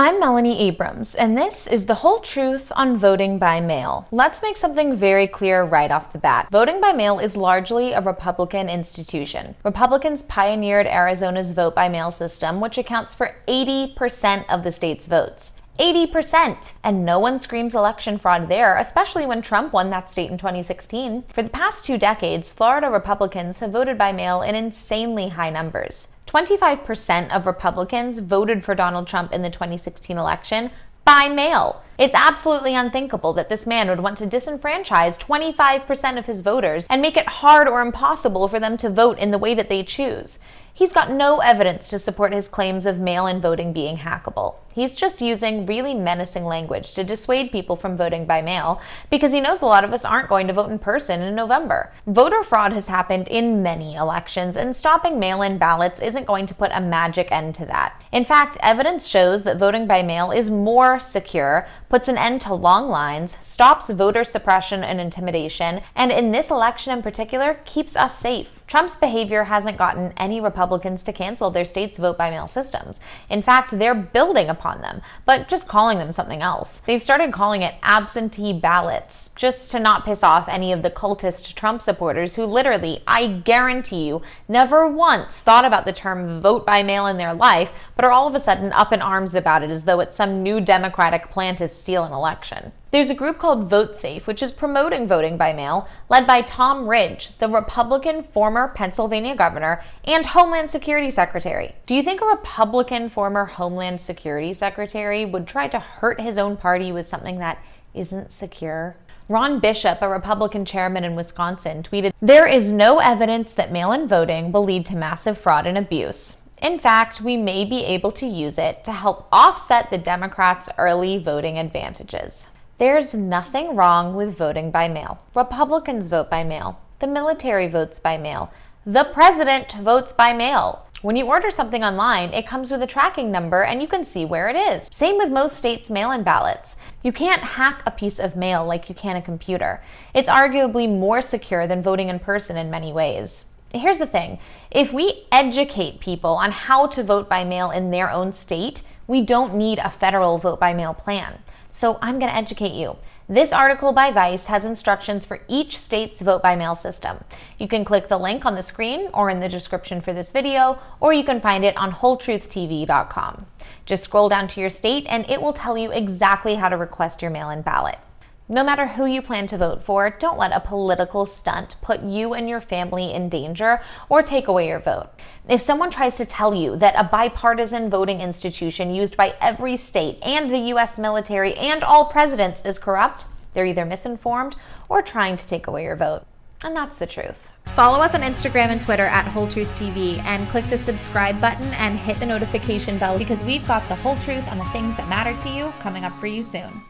I'm Melanie Abrams, and this is the whole truth on voting by mail. Let's make something very clear right off the bat. Voting by mail is largely a Republican institution. Republicans pioneered Arizona's vote by mail system, which accounts for 80% of the state's votes. 80%! And no one screams election fraud there, especially when Trump won that state in 2016. For the past 2 decades, Florida Republicans have voted by mail in insanely high numbers. 25% of Republicans voted for Donald Trump in the 2016 election by mail. It's absolutely unthinkable that this man would want to disenfranchise 25% of his voters and make it hard or impossible for them to vote in the way that they choose. He's got no evidence to support his claims of mail-in voting being hackable. He's just using really menacing language to dissuade people from voting by mail because he knows a lot of us aren't going to vote in person in November. Voter fraud has happened in many elections, and stopping mail-in ballots isn't going to put a magic end to that. In fact, evidence shows that voting by mail is more secure, puts an end to long lines, stops voter suppression and intimidation, and in this election in particular, keeps us safe. Trump's behavior hasn't gotten any Republicans to cancel their state's vote-by-mail systems. In fact, they're building upon them, but just calling them something else. They've started calling it absentee ballots, just to not piss off any of the cultist Trump supporters who literally, I guarantee you, never once thought about the term vote-by-mail in their life, but are all of a sudden up in arms about it as though it's some new Democratic plan to steal an election. There's a group called Vote Safe, which is promoting voting by mail, led by Tom Ridge, the Republican former Pennsylvania governor and Homeland Security Secretary. Do you think a Republican former Homeland Security Secretary would try to hurt his own party with something that isn't secure? Ron Bishop, a Republican chairman in Wisconsin, tweeted, "There is no evidence that mail-in voting will lead to massive fraud and abuse. In fact, we may be able to use it to help offset the Democrats' early voting advantages." There's nothing wrong with voting by mail. Republicans vote by mail. The military votes by mail. The president votes by mail. When you order something online, it comes with a tracking number and you can see where it is. Same with most states' mail-in ballots. You can't hack a piece of mail like you can a computer. It's arguably more secure than voting in person in many ways. Here's the thing. If we educate people on how to vote by mail in their own state, we don't need a federal vote by mail plan. So I'm going to educate you. This article by Vice has instructions for each state's vote-by-mail system. You can click the link on the screen or in the description for this video, or you can find it on wholetruth.tv.com. Just scroll down to your state and it will tell you exactly how to request your mail-in ballot. No matter who you plan to vote for, don't let a political stunt put you and your family in danger or take away your vote. If someone tries to tell you that a bipartisan voting institution used by every state and the US military and all presidents is corrupt, they're either misinformed or trying to take away your vote. And that's the truth. Follow us on Instagram and Twitter at WholeTruthTV and click the subscribe button and hit the notification bell because we've got the whole truth on the things that matter to you coming up for you soon.